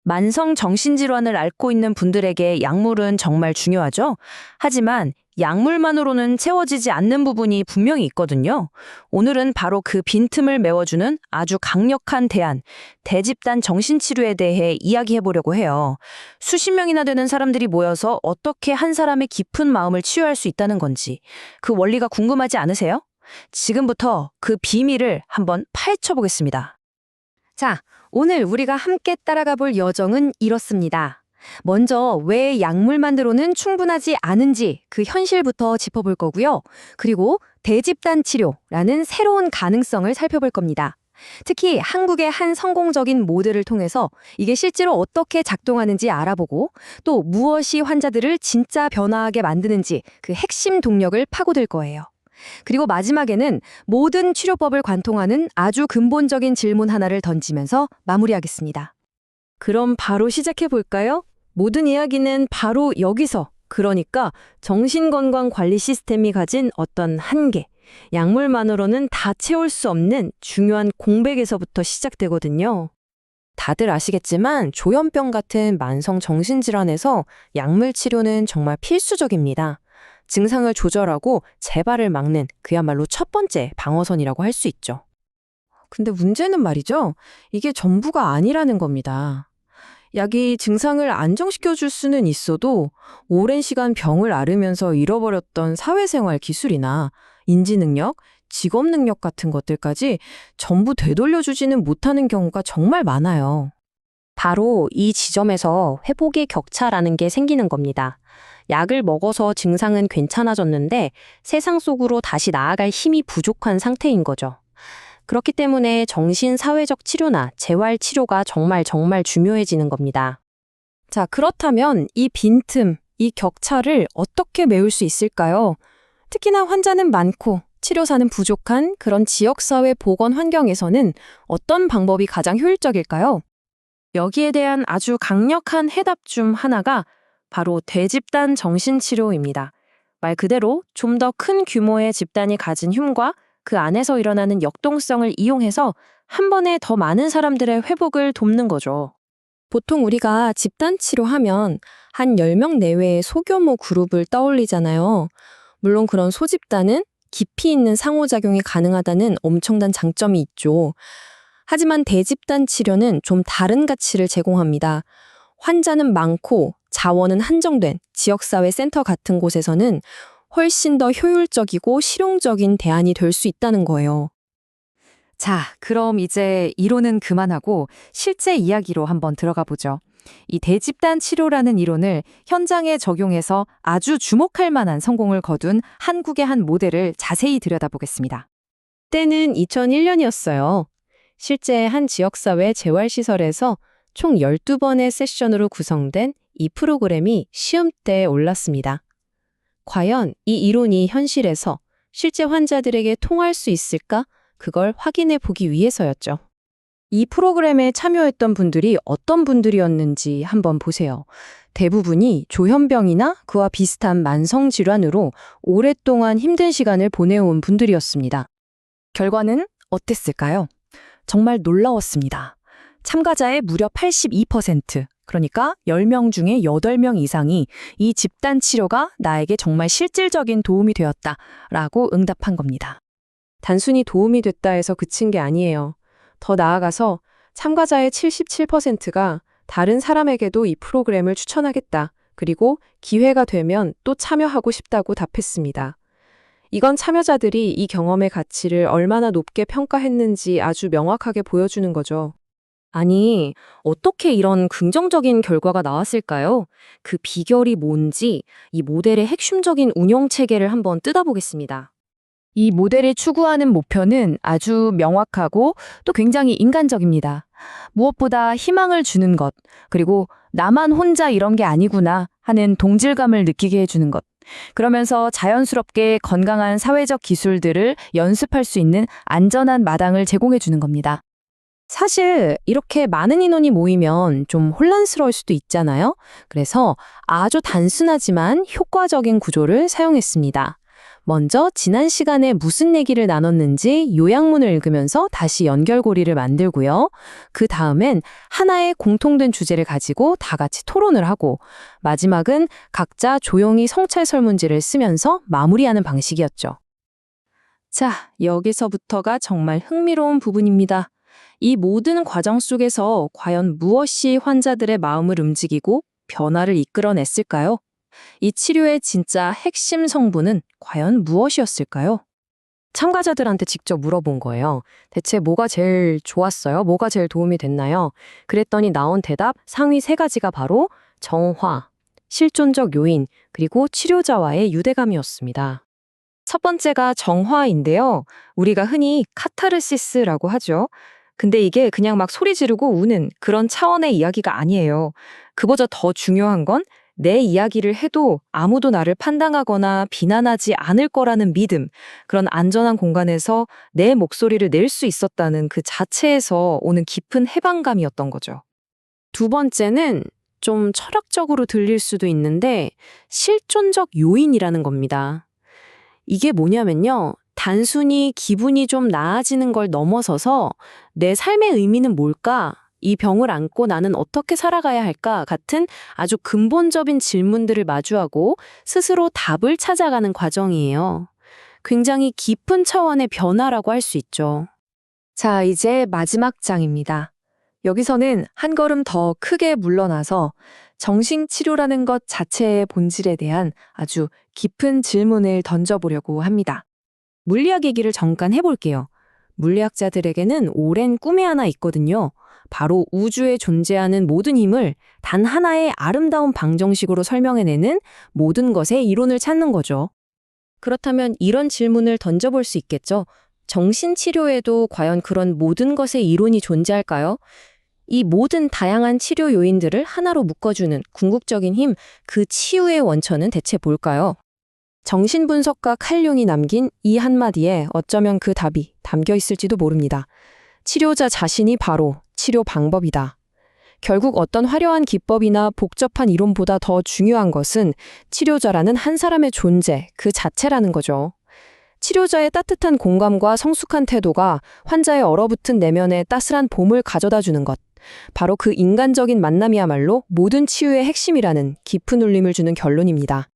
만성 정신질환을 앓고 있는 분들에게 약물은 정말 중요하죠. 하지만 약물만으로는 채워지지 않는 부분이 분명히 있거든요. 오늘은 바로 그 빈틈을 메워주는 아주 강력한 대안, 대집단 정신치료에 대해 이야기해 보려고 해요. 수십 명이나 되는 사람들이 모여서 어떻게 한 사람의 깊은 마음을 치유할 수 있다는 건지, 그 원리가 궁금하지 않으세요? 지금부터 그 비밀을 한번 파헤쳐 보겠습니다. 자, 오늘 우리가 함께 따라가 볼 여정은 이렇습니다. 먼저 왜 약물만으로는 충분하지 않은지 그 현실부터 짚어볼 거고요. 그리고 대집단 치료라는 새로운 가능성을 살펴볼 겁니다. 특히 한국의 한 성공적인 모델을 통해서 이게 실제로 어떻게 작동하는지 알아보고 또 무엇이 환자들을 진짜 변화하게 만드는지 그 핵심 동력을 파고들 거예요. 그리고 마지막에는 모든 치료법을 관통하는 아주 근본적인 질문 하나를 던지면서 마무리하겠습니다. 그럼 바로 시작해 볼까요? 모든 이야기는 바로 여기서, 그러니까 정신건강관리 시스템이 가진 어떤 한계, 약물만으로는 다 채울 수 없는 중요한 공백에서부터 시작되거든요. 다들 아시겠지만 조현병 같은 만성 정신질환에서 약물 치료는 정말 필수적입니다. 증상을 조절하고 재발을 막는 그야말로 첫 번째 방어선이라고 할 수 있죠. 근데 문제는 말이죠. 이게 전부가 아니라는 겁니다. 약이 증상을 안정시켜줄 수는 있어도 오랜 시간 병을 앓으면서 잃어버렸던 사회생활 기술이나 인지능력, 직업능력 같은 것들까지 전부 되돌려주지는 못하는 경우가 정말 많아요. 바로 이 지점에서 회복의 격차라는 게 생기는 겁니다. 약을 먹어서 증상은 괜찮아졌는데 세상 속으로 다시 나아갈 힘이 부족한 상태인 거죠. 그렇기 때문에 정신사회적 치료나 재활치료가 정말 중요해지는 겁니다. 자, 그렇다면 이 빈틈, 이 격차를 어떻게 메울 수 있을까요? 특히나 환자는 많고 치료사는 부족한 그런 지역사회 보건 환경에서는 어떤 방법이 가장 효율적일까요? 여기에 대한 아주 강력한 해답 중 하나가 바로 대집단 정신치료입니다. 말 그대로 좀 더 큰 규모의 집단이 가진 힘과 그 안에서 일어나는 역동성을 이용해서 한 번에 더 많은 사람들의 회복을 돕는 거죠. 보통 우리가 집단 치료하면 한 10명 내외의 소규모 그룹을 떠올리잖아요. 물론 그런 소집단은 깊이 있는 상호작용이 가능하다는 엄청난 장점이 있죠. 하지만 대집단 치료는 좀 다른 가치를 제공합니다. 환자는 많고 자원은 한정된 지역사회 센터 같은 곳에서는 훨씬 더 효율적이고 실용적인 대안이 될 수 있다는 거예요. 자, 그럼 이제 이론은 그만하고 실제 이야기로 한번 들어가 보죠. 이 대집단 치료라는 이론을 현장에 적용해서 아주 주목할 만한 성공을 거둔 한국의 한 모델을 자세히 들여다보겠습니다. 때는 2001년이었어요. 실제 한 지역사회 재활시설에서 총 12번의 세션으로 구성된 이 프로그램이 시험대에 올랐습니다. 과연 이 이론이 현실에서 실제 환자들에게 통할 수 있을까? 그걸 확인해 보기 위해서였죠. 이 프로그램에 참여했던 분들이 어떤 분들이었는지 한번 보세요. 대부분이 조현병이나 그와 비슷한 만성질환으로 오랫동안 힘든 시간을 보내온 분들이었습니다. 결과는 어땠을까요? 정말 놀라웠습니다. 참가자의 무려 82%, 그러니까 10명 중에 8명 이상이 이 집단 치료가 나에게 정말 실질적인 도움이 되었다라고 응답한 겁니다. 단순히 도움이 됐다 해서 그친 게 아니에요. 더 나아가서 참가자의 77%가 다른 사람에게도 이 프로그램을 추천하겠다, 그리고 기회가 되면 또 참여하고 싶다고 답했습니다. 이건 참여자들이 이 경험의 가치를 얼마나 높게 평가했는지 아주 명확하게 보여주는 거죠. 아니, 어떻게 이런 긍정적인 결과가 나왔을까요? 그 비결이 뭔지 이 모델의 핵심적인 운영 체계를 한번 뜯어보겠습니다. 이 모델이 추구하는 목표는 아주 명확하고 또 굉장히 인간적입니다. 무엇보다 희망을 주는 것, 그리고 나만 혼자 이런 게 아니구나 하는 동질감을 느끼게 해주는 것. 그러면서 자연스럽게 건강한 사회적 기술들을 연습할 수 있는 안전한 마당을 제공해 주는 겁니다. 사실 이렇게 많은 인원이 모이면 좀 혼란스러울 수도 있잖아요. 그래서 아주 단순하지만 효과적인 구조를 사용했습니다. 먼저 지난 시간에 무슨 얘기를 나눴는지 요약문을 읽으면서 다시 연결고리를 만들고요. 그 다음엔 하나의 공통된 주제를 가지고 다 같이 토론을 하고 마지막은 각자 조용히 성찰 설문지를 쓰면서 마무리하는 방식이었죠. 자, 여기서부터가 정말 흥미로운 부분입니다. 이 모든 과정 속에서 과연 무엇이 환자들의 마음을 움직이고 변화를 이끌어냈을까요? 이 치료의 진짜 핵심 성분은 과연 무엇이었을까요? 참가자들한테 직접 물어본 거예요. 대체 뭐가 제일 좋았어요? 뭐가 제일 도움이 됐나요? 그랬더니 나온 대답 상위 3가지가 바로 정화, 실존적 요인, 그리고 치료자와의 유대감이었습니다. 첫 번째가 정화인데요. 우리가 흔히 카타르시스라고 하죠. 근데 이게 그냥 막 소리 지르고 우는 그런 차원의 이야기가 아니에요. 그보다 더 중요한 건 내 이야기를 해도 아무도 나를 판단하거나 비난하지 않을 거라는 믿음, 그런 안전한 공간에서 내 목소리를 낼 수 있었다는 그 자체에서 오는 깊은 해방감이었던 거죠. 두 번째는 좀 철학적으로 들릴 수도 있는데 실존적 요인이라는 겁니다. 이게 뭐냐면요. 단순히 기분이 좀 나아지는 걸 넘어서서 내 삶의 의미는 뭘까? 이 병을 안고 나는 어떻게 살아가야 할까? 같은 아주 근본적인 질문들을 마주하고 스스로 답을 찾아가는 과정이에요. 굉장히 깊은 차원의 변화라고 할 수 있죠. 자, 이제 마지막 장입니다. 여기서는 한 걸음 더 크게 물러나서 정신치료라는 것 자체의 본질에 대한 아주 깊은 질문을 던져보려고 합니다. 물리학 얘기를 잠깐 해볼게요. 물리학자들에게는 오랜 꿈이 하나 있거든요. 바로 우주에 존재하는 모든 힘을 단 하나의 아름다운 방정식으로 설명해내는 모든 것의 이론을 찾는 거죠. 그렇다면 이런 질문을 던져볼 수 있겠죠. 정신치료에도 과연 그런 모든 것의 이론이 존재할까요? 이 모든 다양한 치료 요인들을 하나로 묶어주는 궁극적인 힘, 그 치유의 원천은 대체 뭘까요? 정신분석가 칼 융이 남긴 이 한마디에 어쩌면 그 답이 담겨 있을지도 모릅니다. 치료자 자신이 바로 치료 방법이다. 결국 어떤 화려한 기법이나 복잡한 이론보다 더 중요한 것은 치료자라는 한 사람의 존재 그 자체라는 거죠. 치료자의 따뜻한 공감과 성숙한 태도가 환자의 얼어붙은 내면에 따스한 봄을 가져다 주는 것. 바로 그 인간적인 만남이야말로 모든 치유의 핵심이라는 깊은 울림을 주는 결론입니다.